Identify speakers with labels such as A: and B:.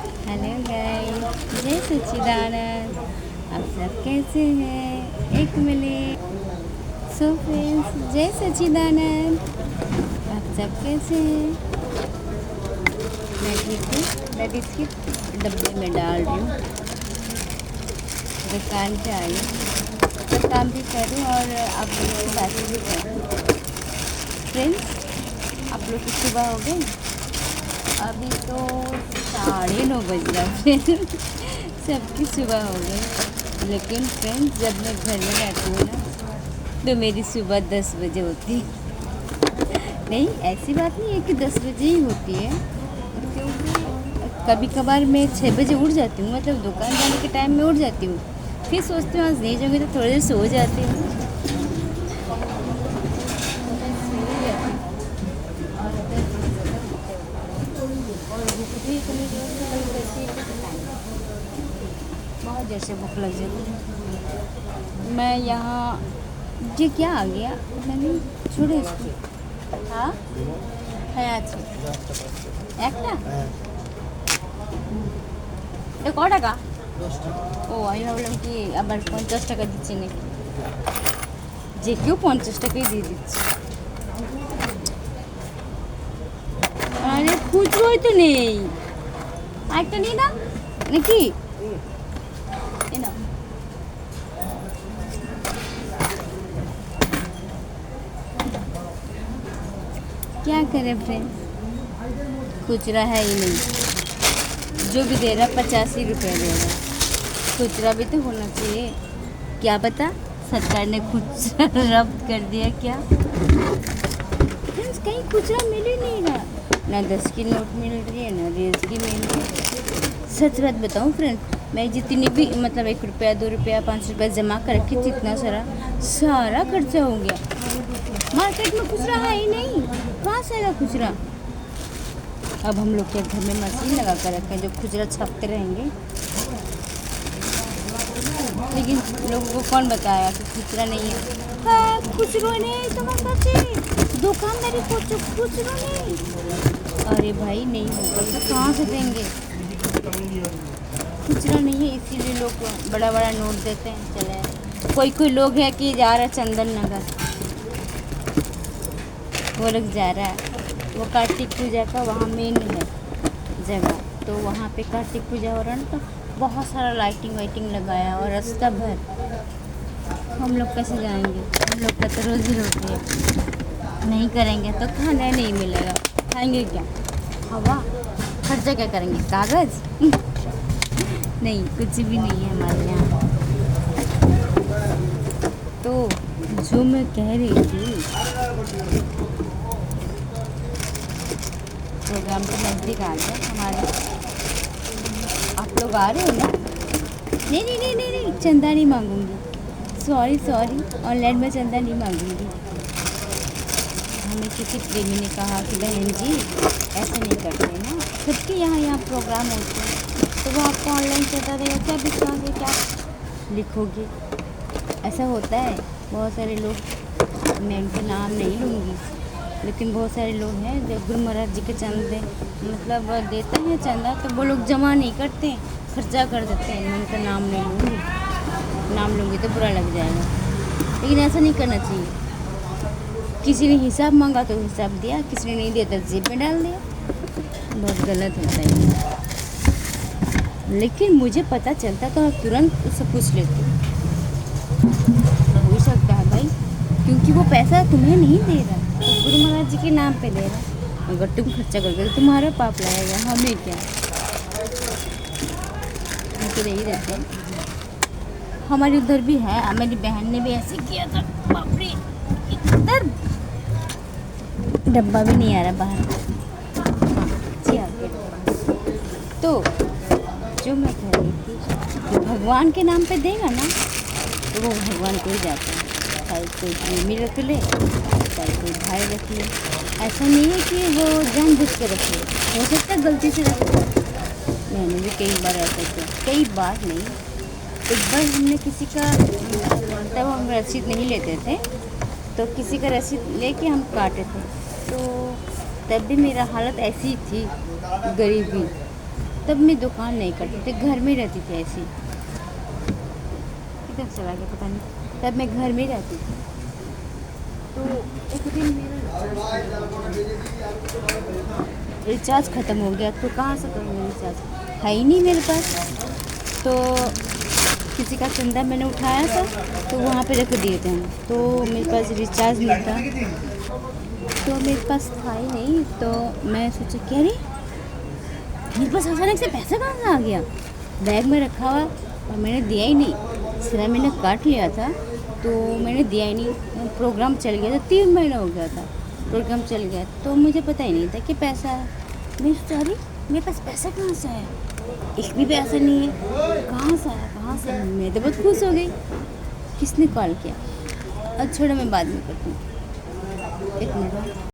A: Hello guys, जय सच्चिदानंद। आप सब कैसे हैं? एक मिनट। सो फ्रेंड्स, जय सच्चिदानंद। आप सब कैसे हैं? मैं ठीक हूँ। मैं बिस्किट डब्बे में डाल रही हूँ। दुकान पे आई हूँ तो काम भी करूँ और आप लोगों से बातें भी करूँ। फ्रेंड्स, आप लोग की सुबह हो गई? अभी तो 9:30 बज रहा है। सबकी सुबह हो गई, लेकिन फ्रेंड्स जब मैं घर में रहती हूँ ना तो मेरी सुबह 10 बजे होती है। नहीं, ऐसी बात नहीं है कि 10 बजे ही होती है, क्योंकि कभी कभार मैं 6 बजे उठ जाती हूँ, मतलब दुकान जाने के टाइम में उठ जाती हूँ। फिर सोचती हूँ आज नहीं जाऊँगी तो थोड़ी देर सो जाती हूँ। बहुत देर से भूख लग जाती है। मैं यहाँ, ये क्या आ गया? मैंने छोड़ो इसको। हाँ है আছে একটা এটা ক টাকা? ও আমি ভাবলাম কি আবার 50 টাকা দিচ্ছে নাকি। যে কেউ 50 টাকাই দিয়ে দিচ্ছে। আরে খুচরোই তো নেই। আরেকটা নিই না নাকি? এ নাও। क्या करें फ्रेंड, खुचरा है ही नहीं। जो भी दे रहा 85 रुपये दे रहा। खुचरा भी तो होना चाहिए। क्या पता सरकार ने खुचरा रब्त कर दिया क्या। फ्रेंड्स, कहीं खुचरा मिल ही नहीं रहा। ना 10 की नोट मिल रही है, ना 20 की मिल रही है। सच बात बताऊँ फ्रेंड, मैं जितनी भी मतलब 1 रुपया 2 रुपया 5 रुपया जमा कर रखी थी, इतना सारा खर्चा हो गया। मार्केट में खुचरा है ही नहीं, कहाँ से आएगा खुचरा। अब हम लोग के घर में मशीन लगा कर रखे हैं जो खुचरा छापते रहेंगे, लेकिन लोगों को कौन बताया कि खुचरा नहीं है। हाँ, खुचरो नहीं তোমার কাছে दुकानदारी করছো, खुचरो नहीं। अरे भाई नहीं होगा तो कहाँ से देंगे। खुचरा नहीं है इसीलिए लोग बड़ा बड़ा नोट देते हैं। चले कोई लोग है कि जा रहा है चंदन नगर, वो लोग जा रहा है, वो कार्तिक पूजा का वहाँ मेन है जगह, तो वहाँ पे कार्तिक पूजा हो रहा है ना, तो बहुत सारा लाइटिंग वाइटिंग लगाया और रास्ता भर। हम लोग कैसे जाएंगे? हम लोग का तो रोज़ी रोटी है। नहीं करेंगे तो खाना नहीं मिलेगा, खाएंगे क्या? हवा। खर्चा क्या करेंगे? कागज़। नहीं, कुछ भी नहीं है हमारे यहाँ। तो जो मैं कह रही थी, प्रोग्राम तो नज़दीक आ गया हमारे। आप लोग आ रहे हो ना? नहीं नहीं नहीं नहीं नहीं, चंदा नहीं मांगूंगी। सॉरी, ऑनलाइन में चंदा नहीं मांगूंगी। हमें किसी प्रेमी ने कहा कि बहन जी ऐसे नहीं करते ना, सबके यहाँ प्रोग्राम होते हैं, तो वो आपको ऑनलाइन चंदा देगा। क्या लिखोगे, क्या लिखोगे? ऐसा होता है। बहुत सारे लोग, मैं उनका नाम नहीं लूँगी, लेकिन बहुत सारे लोग हैं जो गुरु महाराज जी के चंदे मतलब देते हैं चंदा, तो वो लोग जमा नहीं करते, खर्चा कर देते हैं। मैं उनका नाम नहीं लूँगी, नाम लूँगी तो बुरा लग जाएगा। लेकिन ऐसा नहीं करना चाहिए। किसी ने हिसाब मांगा तो हिसाब दिया, किसी ने नहीं दिया तो जेब में डाल दिया। बहुत गलत होता है। लेकिन मुझे पता चलता तो मैं तुरंत उससे पूछ लेती। हो सकता है भाई, क्योंकि वो पैसा तुम्हें नहीं दे रहा, तो गुरु महाराज जी के नाम पे दे रहा। अगर तुम खर्चा करके तो तुम्हारा पाप लगेगा, हमें क्या। हम तो यही रहते हैं। हमारे उधर भी है, मेरी बहन ने भी ऐसे किया था। बाप रे, इधर डब्बा भी नहीं आ रहा बाहर। हाँ जी, आगे। तो जो मैं कह रही थी, जो भगवान के नाम पे देगा ना तो वो भगवान को ही जाता है। चाहे कोई प्रेमी रख ले, चाहे कोई भाई रख ले। ऐसा नहीं है कि वो जानबूझ के रख ले, हो सकता है गलती से रख ले। मैंने भी कई बार ऐसा किया, कई बार नहीं, एक बार हमने किसी का, तब हम रसीद नहीं लेते थे, तो किसी का रसीद लेके हम काटे थे, तो तब भी मेरा हालत ऐसी थी, गरीबी। तब मैं दुकान नहीं करती थी, घर में रहती थी ऐसी। किधर चला गया पता नहीं। तब मैं घर में रहती थी। तो एक दिन मेरा रिचार्ज ख़त्म हो गया, तो कहाँ से करूँगी रिचार्ज, है ही नहीं मेरे पास। तो किसी का चंदा मैंने उठाया था, तो वहाँ पे रख दिए थे हम, तो मेरे पास रिचार्ज नहीं था, तो मेरे पास था ही नहीं। तो मैं सोचा क्या रे, मेरे पास अचानक से पैसा कहाँ से आ गया, बैग में रखा हुआ, और मैंने दिया ही नहीं। सिरा मैंने काट लिया था, तो मैंने दिया ही नहीं। प्रोग्राम चल गया था, 3 महीना हो गया था प्रोग्राम चल गया, तो मुझे पता ही नहीं था कि पैसा है। मैं सोचा अरे मेरे पास पैसा कहाँ से आया, एक भी पैसा नहीं है, कहाँ से आया, कहाँ से आया? मैं तो बहुत खुश हो गई। किसने कॉल किया? अच्छा छोड़ो, मैं बाद में करती हूँ, 1 मिनट।